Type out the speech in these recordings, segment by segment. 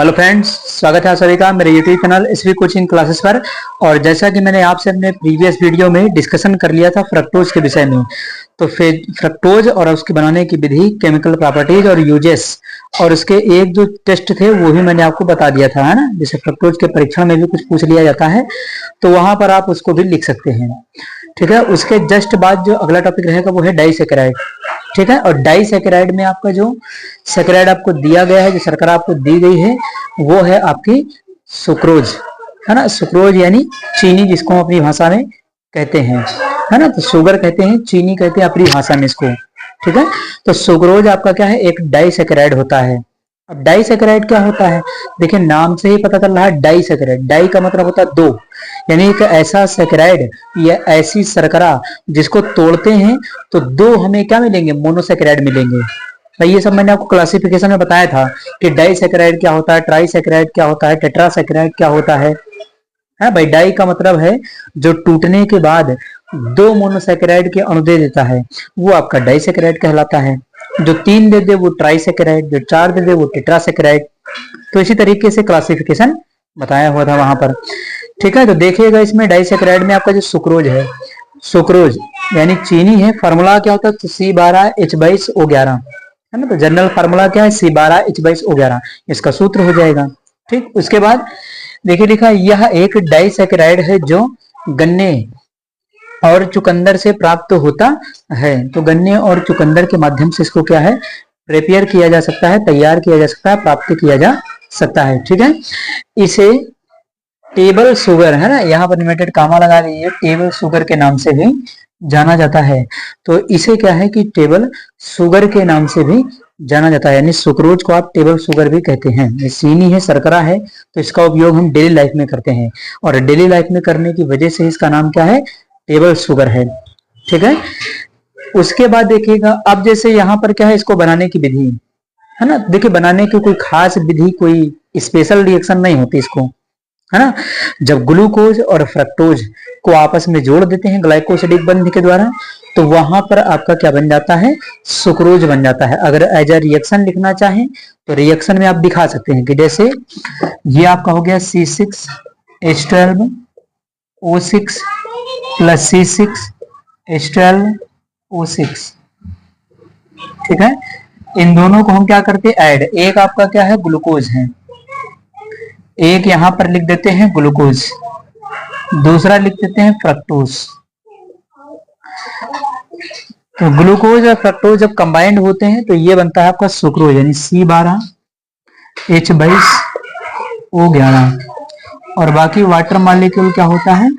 Hello friends, स्वागत है आप सभी का मेरे YouTube channel SV coaching classes पर। और जैसा कि मैंने आपसे अपने प्रीवियस वीडियो में डिस्कशन कर लिया था फ्रक्टोज के विषय में, तो फिर फ्रक्टोज और उसके बनाने की विधि, केमिकल प्रॉपर्टीज और यूजेस और उसके एक जो टेस्ट थे वो भी मैंने आपको बता दिया था, है ना। जैसे फ्रक्टोज के परीक्षण में भी कुछ पूछ लिया जाता है तो वहां पर आप उसको भी लिख सकते हैं। ठीक है, उसके जस्ट बाद जो अगला टॉपिक रहेगा वो है डाइसैकेराइड। ठीक है, और डाइसैकेराइड में आपका जो सैकेराइड आपको दिया गया है, जो शर्करा आपको दी गई है, वो है आपकी सुक्रोज, है ना। सुक्रोज यानी चीनी, जिसको हम अपनी भाषा में कहते हैं, है ना। तो शुगर कहते हैं, चीनी कहते हैं अपनी भाषा में इसको। ठीक है, तो सुक्रोज आपका क्या है, एक डाइसैकेराइड होता है। अब डाइसैकेराइड क्या होता है, देखिए नाम से ही पता चल रहा है डाइसैकेराइड। डाई का मतलब होता है दो, यानी एक ऐसा सैकेराइड या ऐसी शर्करा जिसको तोड़ते हैं तो दो हमें क्या मिलेंगे, मोनोसैकेराइड मिलेंगे। भाई ये सब मैंने आपको क्लासिफिकेशन में बताया था कि डाइसैकेराइड क्या होता है, ट्राइसैकेराइड क्या होता है, टेट्रासैकेराइड क्या होता है भाई। डाई का मतलब है जो टूटने के बाद दो मोनोसैकेराइड के अणु दे देता है, वो आपका डाइसैकेराइड कहलाता है। जो तीन दे दे वो ट्राइसैकेराइड, जो चार दे दे वो टेट्रासैकेराइड। तो इसी तरीके से क्लासिफिकेशन बताया हुआ था वहां पर। ठीक है, तो देखिएगा इसमें डाइसैकेराइड में आपका जो सुक्रोज है, सुक्रोज यानी चीनी है, फार्मूला क्या होता है, तो C12H22O11, है ना। तो जनरल फार्मूला क्या है, C12H22O11, इसका सूत्र हो जाएगा। ठीक, उसके बाद देखिए लिखा, यह एक डाइसैकेराइड है जो गन्ने और चुकंदर से प्राप्त होता है। तो गन्ने और चुकंदर के माध्यम से इसको क्या है, प्रिपेयर किया जा सकता है, तैयार किया जा सकता है, प्राप्त किया जा सकता है। ठीक है, इसे टेबल शुगर, है ना, यहाँ पर लिमिटेड कामा लगा दीजिए, टेबल शुगर के नाम से भी जाना जाता है। तो इसे क्या है कि टेबल शुगर के नाम से भी जाना जाता है, यानी सुक्रोज को आप टेबल शुगर भी कहते हैं। ये चीनी है, शर्करा है, तो इसका उपयोग हम डेली लाइफ में करते हैं और डेली लाइफ में करने की वजह से इसका नाम क्या है, टेबल शुगर है। ठीक है, उसके बाद देखिएगा, अब जैसे यहाँ पर क्या है, इसको बनाने की विधि, है ना। देखिए बनाने की कोई खास विधि, कोई स्पेशल रिएक्शन नहीं होती इसको, है ना। जब ग्लूकोज और फ्रक्टोज को आपस में जोड़ देते हैं ग्लाइकोसिडिक बंध के द्वारा, तो वहां पर आपका क्या बन जाता है, सुक्रोज बन जाता है। अगर एज अ रिएक्शन लिखना चाहें तो रिएक्शन में आप दिखा सकते हैं कि जैसे ये आपका हो गया C6H12O6 प्लस C6H12O6। ठीक है, इन दोनों को हम क्या करते हैं, ऐड। एक आपका क्या है, ग्लूकोज है, एक यहां पर लिख देते हैं ग्लूकोज, दूसरा लिख देते हैं फ्रक्टोज। तो ग्लूकोज और फ्रक्टोज जब कंबाइंड होते हैं तो ये बनता है आपका सुक्रोज, यानी C12H22O11, और बाकी वाटर मॉलिक्यूल क्या होता है,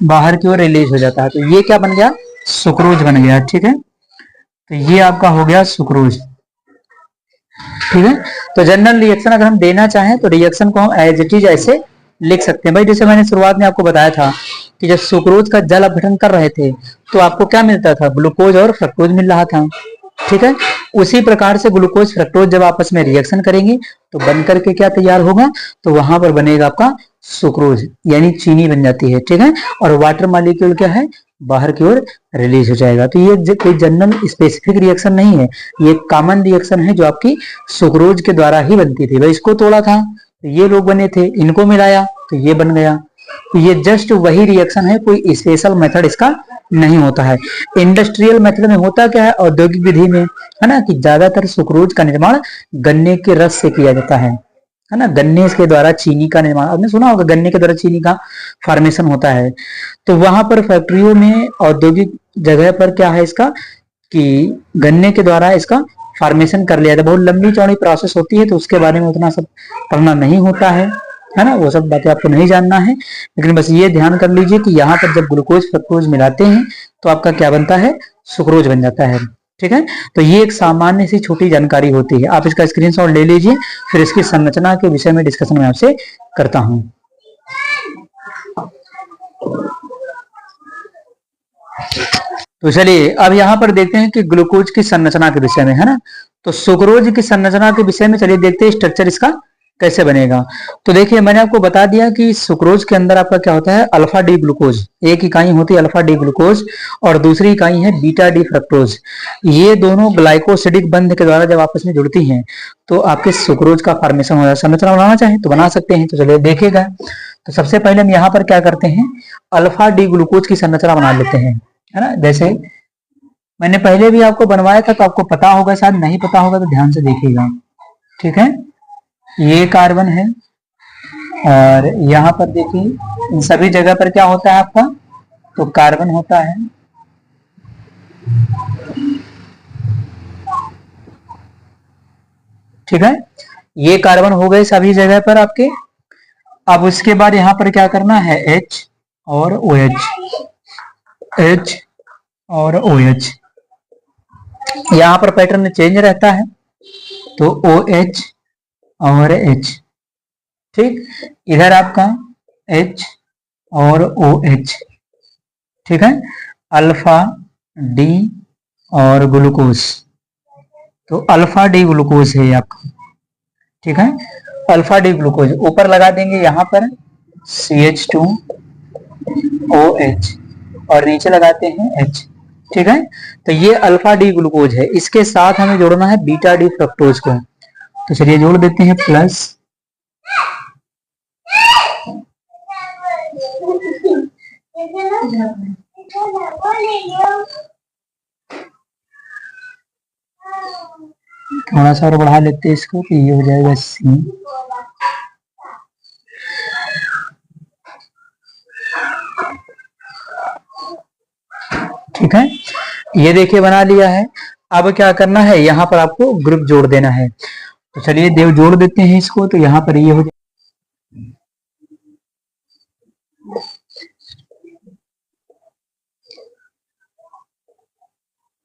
बाहर की ओर रिलीज हो जाता है। तो ये क्या बन गया, सुक्रोज बन गया। ठीक है, तो ये आपका हो गया सुक्रोज। ठीक है, तो जनरल रिएक्शन अगर हम देना चाहें तो रिएक्शन को हम एज इट इज ऐसे लिख सकते हैं। भाई जैसे मैंने शुरुआत में आपको बताया था कि जब सुक्रोज का जल अपघटन कर रहे थे तो आपको क्या मिलता था, ग्लूकोज और फ्रक्टोज मिल रहा था। ठीक है, उसी प्रकार से ग्लूकोज फ्रक्टोज जब आपस में रिएक्शन करेंगे तो बनकर के क्या तैयार होगा, तो वहां पर बनेगा आपका सुक्रोज, यानी चीनी बन जाती है। ठीक है, और वाटर मॉलिक्यूल क्या है, बाहर की ओर रिलीज हो जाएगा। तो ये कोई जनरल स्पेसिफिक रिएक्शन नहीं है, ये कॉमन रिएक्शन है जो आपकी सुक्रोज के द्वारा ही बनती थी। भाई इसको तोड़ा था तो ये लोग बने थे, इनको मिलाया तो ये बन गया। तो ये जस्ट वही रिएक्शन है, कोई स्पेशल मेथड इसका नहीं होता है। इंडस्ट्रियल मेथड में होता क्या है, औद्योगिक विधि में, है ना, कि ज्यादातर सुक्रोज का निर्माण गन्ने के रस से किया जाता है ना। गन्ने के द्वारा चीनी का निर्माण, आपने सुना होगा गन्ने के द्वारा चीनी का फॉर्मेशन होता है। तो वहां पर फैक्ट्रियों में, औद्योगिक जगह पर क्या है इसका, कि गन्ने के द्वारा इसका फॉर्मेशन कर लिया था। बहुत लंबी चौड़ी प्रोसेस होती है, तो उसके बारे में उतना सब पढ़ना नहीं होता है ना, वो सब बातें आपको नहीं जानना है। लेकिन बस ये ध्यान कर लीजिए कि यहाँ पर जब ग्लूकोज फ्रक्टोज मिलाते हैं तो आपका क्या बनता है, सुक्रोज बन जाता है। ठीक है, तो ये एक सामान्य सी छोटी जानकारी होती है, आप इसका स्क्रीनशॉट ले लीजिए, फिर इसकी संरचना के विषय में डिस्कशन मैं आपसे करता हूं। तो चलिए अब यहाँ पर देखते हैं कि ग्लूकोज की संरचना के विषय में, है ना। तो सुक्रोज की संरचना के विषय में चलिए देखते हैं स्ट्रक्चर इसका कैसे बनेगा। तो देखिए मैंने आपको बता दिया कि सुक्रोज के अंदर आपका क्या होता है, अल्फा डी ग्लूकोज, एक इकाई होती है अल्फा डी ग्लूकोज और दूसरी इकाई है बीटा डी फ्रक्टोज। ये दोनों ग्लाइकोसिडिक बंध के द्वारा जब आपस में जुड़ती हैं तो आपके सुक्रोज का फॉर्मेशन हो जाता है। संरचना बनाना चाहें तो बना सकते हैं, तो चलिए देखेगा। तो सबसे पहले हम यहाँ पर क्या करते हैं, अल्फा डी ग्लूकोज की संरचना बना लेते हैं, है ना। जैसे मैंने पहले भी आपको बनवाया था तो आपको पता होगा, शायद नहीं पता होगा तो ध्यान से देखिएगा, ठीक है। ये कार्बन है और यहाँ पर देखिए इन सभी जगह पर क्या होता है आपका, तो कार्बन होता है। ठीक है, ये कार्बन हो गए सभी जगह पर आपके। अब उसके बाद यहाँ पर क्या करना है, H और OH, H और OH। यहाँ पर पैटर्न चेंज रहता है तो OH और H, ठीक। इधर आपका H और OH, ठीक है। अल्फा डी और ग्लूकोज, तो अल्फा डी ग्लूकोज है आपका, ठीक है। अल्फा डी ग्लूकोज ऊपर लगा देंगे यहाँ पर CH2OH और नीचे लगाते हैं H, ठीक है। तो ये अल्फा डी ग्लूकोज है, इसके साथ हमें जोड़ना है बीटा डी फ्रक्टोज को। तो चलिए जोड़ देते हैं प्लस, थोड़ा सा और बढ़ा लेते हैं इसको, तो ये हो जाएगा C। ठीक है, ये देखिए बना लिया है। अब क्या करना है, यहाँ पर आपको ग्रुप जोड़ देना है। तो चलिए देव जोड़ देते हैं इसको, तो यहाँ पर ये हो जाए,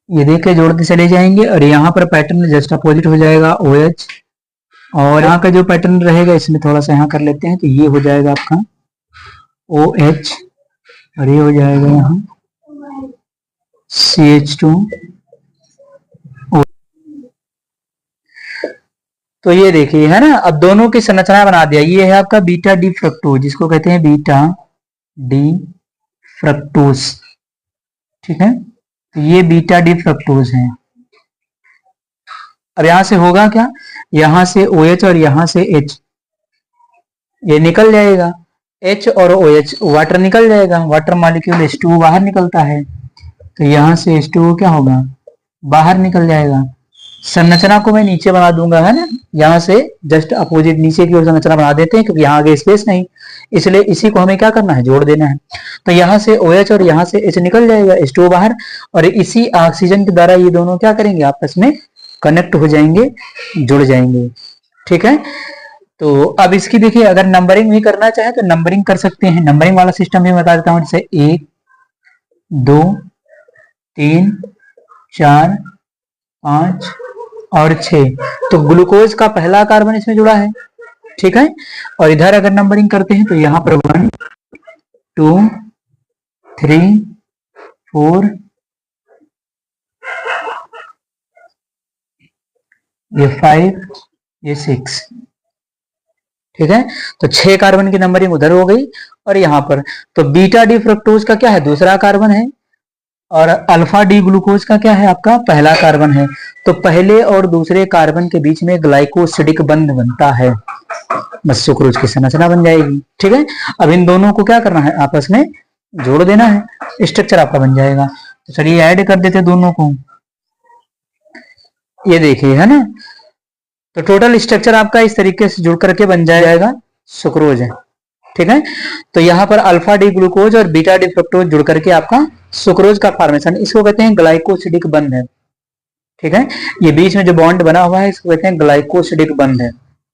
ये देखे जोड़ते चले जाएंगे और यहाँ पर पैटर्न जस्ट अपोजिट हो जाएगा OH, और यहाँ का जो पैटर्न रहेगा इसमें थोड़ा सा यहाँ कर लेते हैं, तो ये हो जाएगा आपका OH और ये हो जाएगा यहाँ CH2। तो ये देखिए है ना, अब दोनों की संरचना बना दिया। ये है आपका बीटा डी फ्रक्टोज, जिसको कहते हैं बीटा डी फ्रक्टोज, ठीक है। तो ये बीटा डी फ्रक्टोज है। अब यहां से होगा क्या, यहां से OH और यहां से H, ये निकल जाएगा, H और OH वाटर निकल जाएगा, वाटर मॉलिक्यूल H2O बाहर निकलता है, तो यहां से H2O क्या होगा, बाहर निकल जाएगा। संरचना को मैं नीचे बना दूंगा, है ना, यहाँ से जस्ट अपोजिट नीचे की ओर संरचना बना देते हैं, क्योंकि यहाँ आगे स्पेस नहीं, इसलिए इसी को हमें क्या करना है, जोड़ देना है। तो यहाँ से OH और यहाँ से H निकल जाएगा, H2O बाहर, और इसी ऑक्सीजन के द्वारा ये दोनों क्या करेंगे, आपस में कनेक्ट हो जाएंगे, जुड़ जाएंगे, ठीक है। तो अब इसकी देखिए, अगर नंबरिंग भी करना चाहे तो नंबरिंग कर सकते हैं। नंबरिंग वाला सिस्टम भी बता देता हूँ, जैसे 1 2 3 4 5 और 6। तो ग्लूकोज का पहला कार्बन इसमें जुड़ा है, ठीक है। और इधर अगर नंबरिंग करते हैं तो यहाँ पर 1 2 3 4, ये 5, ये 6, ठीक है। तो 6 कार्बन की नंबरिंग उधर हो गई। और यहाँ पर तो बीटा डी फ्रक्टोज का क्या है, दूसरा कार्बन है, और अल्फा डी ग्लूकोज का क्या है, आपका पहला कार्बन है। तो पहले और दूसरे कार्बन के बीच में ग्लाइकोसिडिक बंध बनता है, बस सुक्रोज की संरचना बन जाएगी, ठीक है। अब इन दोनों को क्या करना है, आपस में जोड़ देना है, स्ट्रक्चर आपका बन जाएगा। तो चलिए ऐड कर देते दोनों को, ये देखिए है ना। तो टोटल स्ट्रक्चर आपका इस तरीके से जुड़ करके बन जाएगा सुक्रोज है, ठीक है। तो यहाँ पर अल्फा डी ग्लूकोज और बीटा डी फ्रक्टोज जुड़ करके आपका सुक्रोज का फॉर्मेशन, इसको कहते हैं ग्लाइकोसिडिक बंध है, ठीक है। ये बीच में जो बॉन्ड बना हुआ है इसको कहते हैं ग्लाइकोसिडिक बंध है।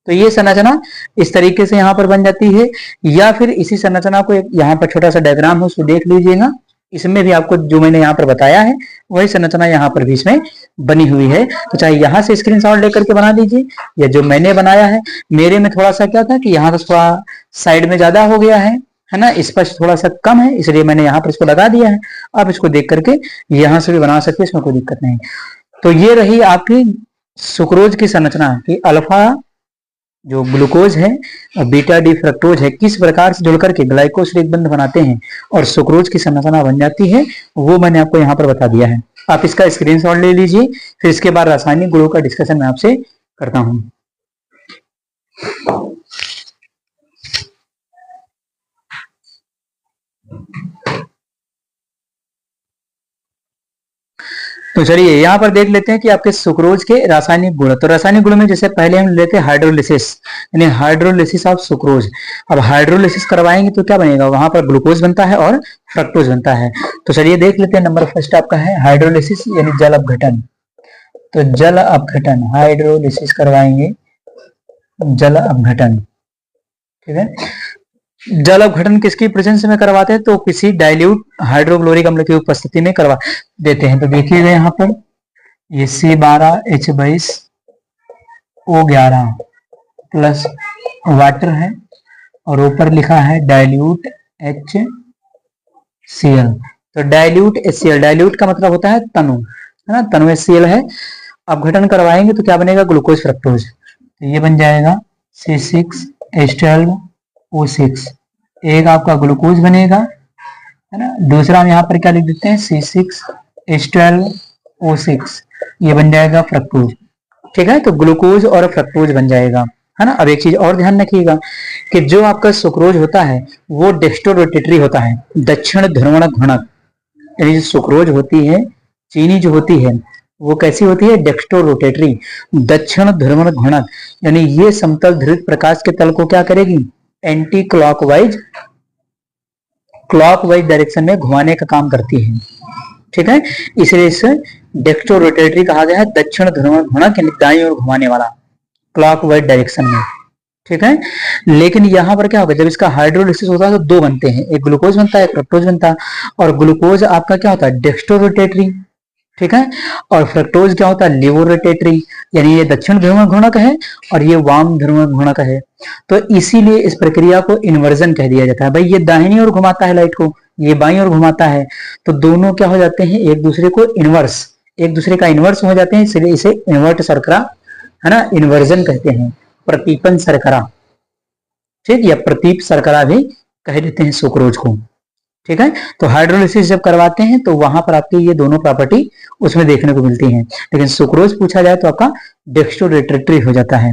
तो ये संरचना इस तरीके से यहाँ पर बन जाती है। या फिर इसी संरचना को यहाँ पर छोटा सा डायग्राम है, उसको देख लीजिएगा, इसमें भी आपको जो मैंने यहाँ पर बताया है वही संरचना यहाँ पर भी इसमें बनी हुई है। तो चाहे यहाँ से स्क्रीनशॉट लेकर के बना लीजिए, या जो मैंने बनाया है, मेरे में थोड़ा सा क्या था कि यहाँ से थोड़ा साइड में ज्यादा हो गया है ना, स्पष्ट थोड़ा सा कम है, इसलिए मैंने यहाँ पर इसको लगा दिया है। आप इसको देख करके यहाँ से भी बना सकते हैं, इसमें कोई दिक्कत नहीं। तो ये रही आपकी सुक्रोज की संरचना कि अल्फा जो ग्लूकोज है और बीटा डी फ्रक्टोज है किस प्रकार से जुड़ करके ग्लाइकोसिलिक बंध बनाते हैं और सुक्रोज की संरचना बन जाती है, वो मैंने आपको यहाँ पर बता दिया है। आप इसका स्क्रीनशॉट ले लीजिए, फिर इसके बाद रासायनिक गुणों का डिस्कशन मैं आपसे करता हूँ। तो चलिए यहाँ पर देख लेते हैं कि आपके सुक्रोज के रासायनिक गुण। तो रासायनिक गुण में जैसे पहले हम लेते हैं हाइड्रोलिसिस, यानी हाइड्रोलिसिस ऑफ सुक्रोज। अब हाइड्रोलिसिस करवाएंगे तो क्या बनेगा, वहां पर ग्लूकोज बनता है और फ्रक्टोज बनता है। तो चलिए देख लेते हैं। नंबर फर्स्ट आपका है हाइड्रोलिसिस यानी जल अपघटन। तो जल अपघटन, हाइड्रोलिसिस करवाएंगे जल अपघटन, ठीक है। जल अपघटन किसकी प्रेजेंस में करवाते हैं, तो किसी डाइल्यूट हाइड्रोक्लोरिक अम्ल की उपस्थिति में करवा देते हैं। तो देखिएगा यहाँ पर ये C12H22O11 प्लस वाटर है और ऊपर लिखा है डाइल्यूट HCl। तो डाइल्यूट HCl, डाइल्यूट का मतलब होता है तनु, है ना, तनु HCl है। अपघटन करवाएंगे तो क्या बनेगा, ग्लूकोज फ्रक्टोज। तो ये बन जाएगा C6H12O6, एक आपका ग्लूकोज बनेगा, है ना। दूसरा हम यहाँ पर क्या लिख देते हैं, C6H12O6, ये बन जाएगा फ्रक्टोज, ठीक है। तो ग्लूकोज और फ्रक्टोज बन जाएगा, है ना। अब एक चीज और ध्यान रखिएगा कि जो आपका सुक्रोज होता है वो डेक्स्ट्रो रोटेटरी होता है, दक्षिण ध्रुवण घुणक। यानी जो सुक्रोज होती है, चीनी जो होती है वो कैसी होती है, डेक्स्ट्रो रोटेटरी, दक्षिण ध्रुवण घुणक। यानी ये समतल ध्रुवित प्रकाश के तल को क्या करेगी, एंटी क्लॉकवाइज डायरेक्शन में घुमाने का काम करती है, ठीक है। इसलिए इसे डेक्स्ट्रो रोटेटरी कहा गया है, दक्षिण ध्रुवण घुणक यानी दाईं ओर घुमाने वाला, क्लॉकवाइज डायरेक्शन में, ठीक है। लेकिन यहाँ पर क्या होगा, जब इसका हाइड्रोलिसिस होता है तो दो बनते हैं, एक ग्लूकोज बनता है, एक फ्रक्टोज बनता है। और ग्लूकोज आपका क्या होता है, डेक्स्ट्रो रोटेटरी, ठीक है। और फ्रक्टोज क्या होता है, लिवो रोटेटरी, यानी ये दक्षिण ध्रुवण घुणक है और ये वाम ध्रुवण घुणक है। तो इसीलिए इस प्रक्रिया को इन्वर्जन कह दिया जाता है। भाई ये दाहिनी ओर घुमाता है लाइट को, ये बाईं ओर घुमाता है, तो दोनों क्या हो जाते हैं, एक दूसरे को इनवर्स, एक दूसरे का इनवर्स हो जाते हैं, इसलिए इसे इन्वर्ट शर्करा, है ना, इन्वर्जन कहते हैं, प्रतीपन शर्करा, ठीक, या प्रतीप शर्करा भी कह देते हैं सुक्रोज को, ठीक है। तो हाइड्रोलिसिस जब करवाते हैं तो वहां पर आपकी ये दोनों प्रॉपर्टी उसमें देखने को मिलती हैं। लेकिन सुक्रोज पूछा जाए तो आपका डेक्स्ट्रो रोटेटरी हो जाता है,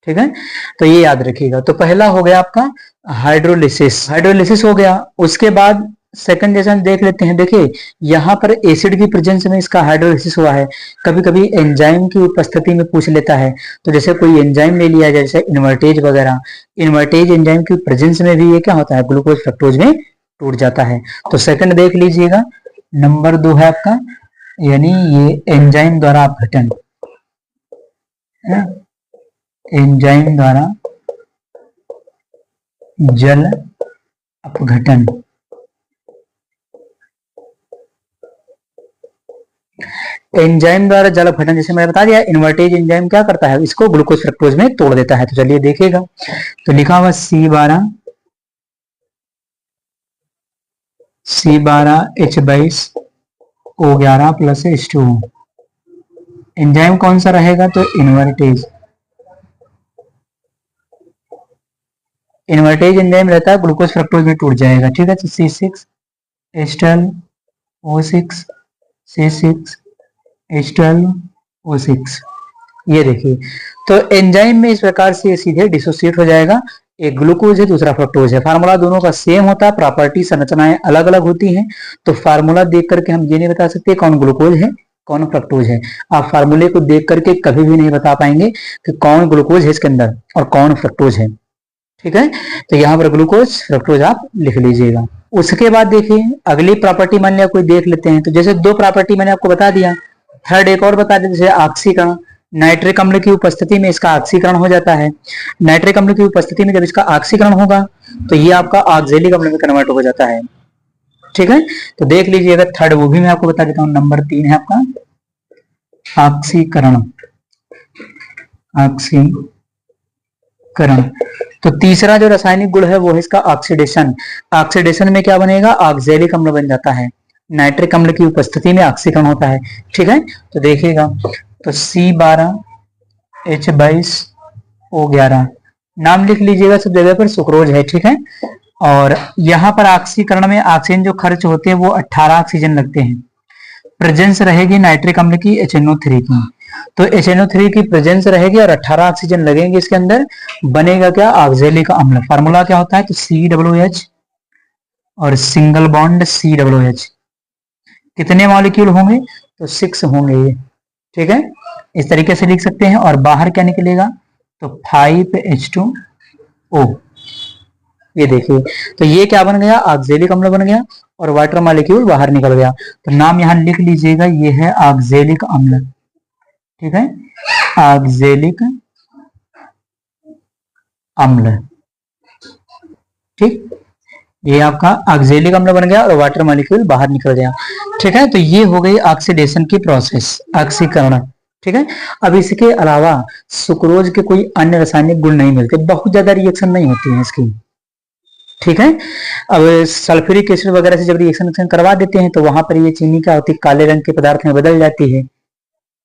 ठीक है। तो ये याद रखिएगा। तो पहला हो गया आपका हाइड्रोलिसिस हो गया। उसके बाद सेकंड जैसा देख लेते हैं। देखिए यहाँ पर एसिड की प्रेजेंस में इसका हाइड्रोलिसिस हुआ है। कभी कभी एंजाइम की उपस्थिति में पूछ लेता है, तो जैसे कोई एंजाइम ले लिया जाए, जैसे इन्वर्टेज वगैरह, इन्वर्टेज एंजाइम की प्रेजेंस में भी ये क्या होता है, ग्लूकोज फ्रक्टोज में टूट जाता है। तो सेकंड देख लीजिएगा। नंबर 2 है आपका, यानी ये एंजाइम द्वारा अपघटन, एंजाइम द्वारा जल अपघटन। एंजाइम द्वारा जल अपघटन, जैसे मैंने बता दिया, इन्वर्टेज एंजाइम क्या करता है, इसको ग्लूकोज फ्रक्टोज में तोड़ देता है। तो चलिए देखिएगा। तो लिखा हुआ C12H22O11 प्लस H2O। एंजाइम कौन सा रहेगा, तो इन्वर्टेज, इन्वर्टेज एंजाइम रहता है, ग्लूकोज फ्रक्टोज में टूट जाएगा, ठीक है। तो C6H12O6, C6H12O6, ये देखिए। तो एंजाइम में इस प्रकार से सीधे डिसोसिएट हो जाएगा। एक ग्लूकोज है, दूसरा फ्रक्टोज है। फार्मूला दोनों का सेम होता है, प्रॉपर्टी संरचनाएं अलग अलग होती हैं। तो फार्मूला देख करके हम ये नहीं बता सकते कौन ग्लूकोज है कौन फ्रक्टोज है। आप फार्मूले को देख करके कभी भी नहीं बता पाएंगे कि कौन ग्लूकोज है इसके अंदर और कौन फ्रक्टोज है, ठीक है। तो यहाँ पर ग्लूकोज फ्रक्टोज आप लिख लीजिएगा। उसके बाद देखिए अगली प्रॉपर्टी मान लिया कोई देख लेते हैं। तो जैसे 2 प्रॉपर्टी मैंने आपको बता दिया, थर्ड एक और बता दें, जैसे ऑक्सीकरण। नाइट्रिक अम्ल की उपस्थिति में इसका ऑक्सीकरण हो जाता है। नाइट्रिक अम्ल की उपस्थिति में जब इसका ऑक्सीकरण होगा तो ये आपका ऑक्जेलिक अम्ल में कन्वर्ट हो जाता है, ठीक है। तो देख लीजिएगा थर्ड, वो भी मैं आपको बता देता हूँ। नंबर 3 है आपका ऑक्सीकरण, ऑक्सीकरण। तो तीसरा जो रासायनिक गुण है वो है इसका ऑक्सीडेशन। ऑक्सीडेशन में क्या बनेगा, ऑक्जेलिक अम्ल बन जाता है। नाइट्रिक अम्ल की उपस्थिति में ऑक्सीकरण होता है, ठीक है। तो देखिएगा, तो C12H22 O11 नाम लिख लीजिएगा सब जगह पर, सुक्रोज है, ठीक है। और यहाँ पर ऑक्सीकरण में ऑक्सीजन जो खर्च होते हैं वो 18 ऑक्सीजन लगते हैं। प्रेजेंस रहेगी नाइट्रिक अम्ल की HNO3 की, तो HNO3 की प्रेजेंस रहेगी और 18 ऑक्सीजन लगेंगे इसके अंदर, बनेगा क्या, ऑक्जेलिक अम्ल। फार्मूला क्या होता है, तो COOH और सिंगल बॉन्ड COOH। कितने मॉलिक्यूल होंगे, तो 6 होंगे ये, ठीक है, इस तरीके से लिख सकते हैं। और बाहर क्या निकलेगा, तो 5H2O। ये देखिए, तो ये क्या बन गया, ऑक्जेलिक अम्ल बन गया और वाटर मॉलिक्यूल बाहर निकल गया। तो नाम यहां लिख लीजिएगा, ये है ऑक्जेलिक अम्ल, ठीक है, ऑक्जेलिक अम्ल, ठीक। ये आपका ऑक्जेलिक अम्ल बन गया और वाटर मॉलिक्यूल बाहर निकल गया, ठीक है। तो ये हो गई ऑक्सीडेशन की प्रोसेस, ऑक्सीकरण, ठीक है। अब इसके अलावा सुक्रोज के कोई अन्य रासायनिक गुण नहीं मिलते, बहुत ज्यादा रिएक्शन नहीं होती है इसकी, ठीक है। अब सल्फ्यूरिक एसिड वगैरह से जब रिएक्शन करवा देते हैं तो वहां पर ये चीनी क्या होती है, काले रंग के पदार्थ में बदल जाती है,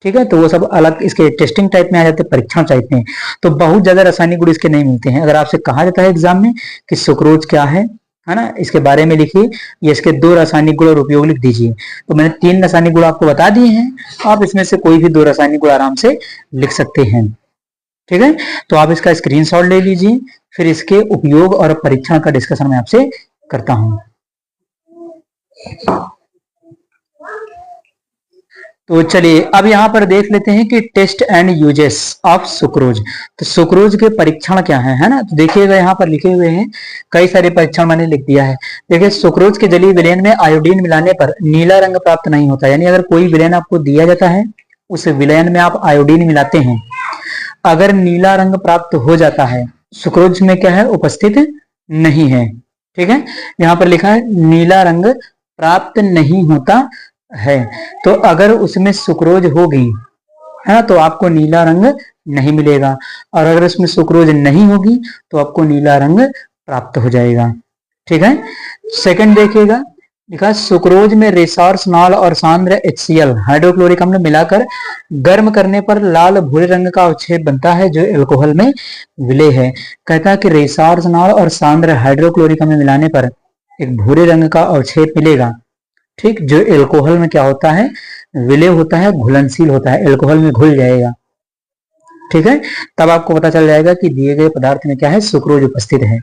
ठीक है। तो वो सब अलग इसके टेस्टिंग टाइप में आ जाते हैं, परीक्षण टाइप में। तो बहुत ज्यादा रासायनिक गुण इसके नहीं मिलते हैं। अगर आपसे कहा जाता है एग्जाम में कि सुक्रोज क्या है ना, इसके बारे में लिखिए, ये इसके 2 रासायनिक गुण और उपयोग लिख दीजिए। तो मैंने 3 रासायनिक गुण आपको बता दिए हैं, आप इसमें से कोई भी 2 रासायनिक गुण आराम से लिख सकते हैं, ठीक है। तो आप इसका स्क्रीनशॉट ले लीजिए, फिर इसके उपयोग और परीक्षण का डिस्कशन मैं आपसे करता हूं। तो चलिए अब यहाँ पर देख लेते हैं कि test and uses of sucrose. तो सुक्रोज के परीक्षण क्या है ना, तो देखिएगा यहाँ पर लिखे हुए हैं, कई सारे परीक्षण मैंने लिख दिया है। देखिए, सुक्रोज के जलीय विलयन में आयोडीन मिलाने पर नीला रंग प्राप्त नहीं होता, यानी अगर कोई विलयन आपको दिया जाता है, उस विलयन में आप आयोडीन मिलाते हैं, अगर नीला रंग प्राप्त हो जाता है, सुक्रोज में क्या है, उपस्थित नहीं है, ठीक है। यहाँ पर लिखा है नीला रंग प्राप्त नहीं होता है, तो अगर उसमें सुक्रोज होगी, है ना, तो आपको नीला रंग नहीं मिलेगा, और अगर उसमें सुक्रोज नहीं होगी तो आपको नीला रंग प्राप्त हो जाएगा, ठीक है। सेकंड देखिएगा, लिखा सुक्रोज में रेसॉर्सनॉल और सांद्र HCl हाइड्रोक्लोरिक अम्ल मिलाकर गर्म करने पर लाल भूरे रंग का अवक्षेप बनता है जो एल्कोहल में विलय है। कहता है कि रेसॉर्सनॉल और सांद्र हाइड्रोक्लोरिक अम्ल मिलाने पर एक भूरे रंग का अवक्षेप मिलेगा, ठीक, जो एल्कोहल में क्या होता है, विलय होता है, घुलनशील होता है, एल्कोहल में घुल जाएगा, ठीक है। तब आपको पता चल जाएगा कि दिए गए पदार्थ में क्या है, सुक्रोज उपस्थित है,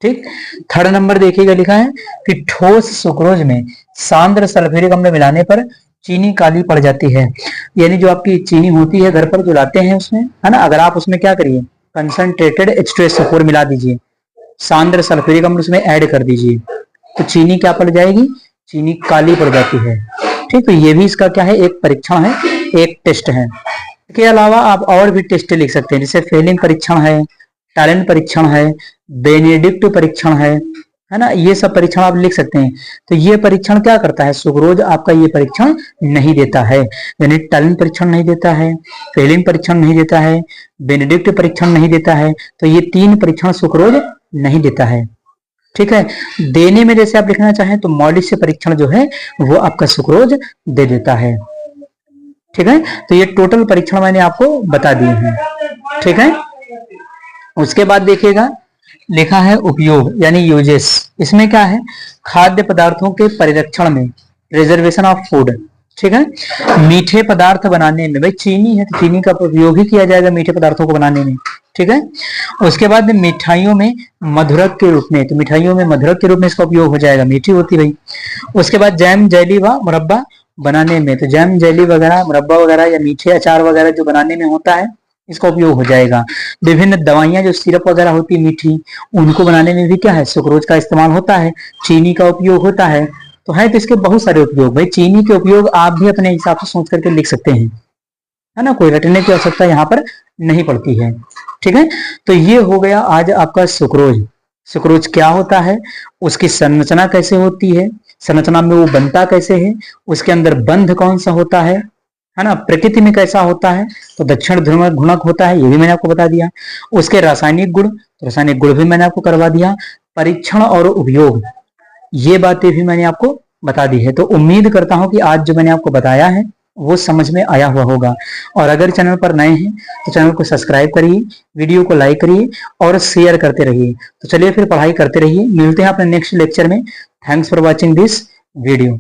ठीक। थर्ड नंबर देखिएगा, लिखा है कि ठोस सुक्रोज में सांद्र सल्फ्यूरिक अम्ल मिलाने पर चीनी काली पड़ जाती है। यानी जो आपकी चीनी होती है घर पर जो लाते हैं उसमें, है ना, अगर आप उसमें क्या करिए, कंसंट्रेटेड H2SO4 मिला दीजिए, सांद्र सल्फ्यूरिक अम्ल उसमें ऐड कर दीजिए, तो चीनी क्या पड़ जाएगी, चीनी काली पड़ जाती है, ठीक। तो ये भी इसका क्या है, एक परीक्षण है, एक टेस्ट है। इसके अलावा आप और भी टेस्ट लिख सकते हैं, जैसे फेलिंग परीक्षण है, टैलेंट परीक्षण है, बेनेडिक्ट परीक्षण है ना, ये सब परीक्षण आप लिख सकते हैं। तो ये परीक्षण क्या करता है, सुक्रोज आपका ये परीक्षण नहीं देता है, यानी टैलेंट परीक्षण नहीं देता है, फेलिंग परीक्षण नहीं देता है, बेनेडिक्ट परीक्षण नहीं देता है। तो ये 3 परीक्षण सुक्रोज नहीं देता है, ठीक है। देने में जैसे आप लिखना चाहें तो मॉलिस्य परीक्षण जो है वो आपका सुक्रोज दे देता है, ठीक है। तो ये टोटल परीक्षण मैंने आपको बता दिए हैं, ठीक है। उसके बाद देखिएगा, लिखा है उपयोग यानी यूजेस। इसमें क्या है, खाद्य पदार्थों के परिरक्षण में, प्रिजर्वेशन ऑफ फूड, ठीक है। मीठे पदार्थ बनाने में, भाई चीनी है तो चीनी का उपयोग ही किया जाएगा मीठे पदार्थों को बनाने में, ठीक है। उसके बाद मिठाइयों में मधुरक के रूप में, तो मिठाइयों में मधुरक के रूप में इसका उपयोग हो जाएगा, मीठी होती भाई। उसके बाद जैम, जेली व मुरब्बा बनाने में, तो जैम, जेली वगैरह, मुरब्बा वगैरह या मीठे अचार वगैरह जो बनाने में होता है, इसका उपयोग हो जाएगा। विभिन्न दवाइयां जो सिरप वगैरह होती है मीठी, उनको बनाने में भी क्या है, सुक्रोज का इस्तेमाल होता है, चीनी का उपयोग होता है। तो है तो इसके बहुत सारे उपयोग, भाई चीनी के उपयोग आप भी अपने हिसाब से सोच करके लिख सकते हैं, है ना, कोई रटने की आवश्यकता यहाँ पर नहीं पड़ती है, ठीक है। तो ये हो गया आज आपका सुक्रोज। सुक्रोज क्या होता है, उसकी संरचना कैसे होती है, संरचना में वो बनता कैसे है, उसके अंदर बंध कौन सा होता है ना, प्रकृति में कैसा होता है, तो दक्षिण ध्रुव गुणक होता है, ये भी मैंने आपको बता दिया। उसके रासायनिक गुण, तो रासायनिक गुण भी मैंने आपको करवा दिया। परीक्षण और उपयोग, ये बातें भी मैंने आपको बता दी है। तो उम्मीद करता हूं कि आज जो मैंने आपको बताया है वो समझ में आया हुआ होगा। और अगर चैनल पर नए हैं तो चैनल को सब्सक्राइब करिए, वीडियो को लाइक करिए और शेयर करते रहिए। तो चलिए फिर पढ़ाई करते रहिए, मिलते हैं अपने नेक्स्ट लेक्चर में। Thanks for watching this video.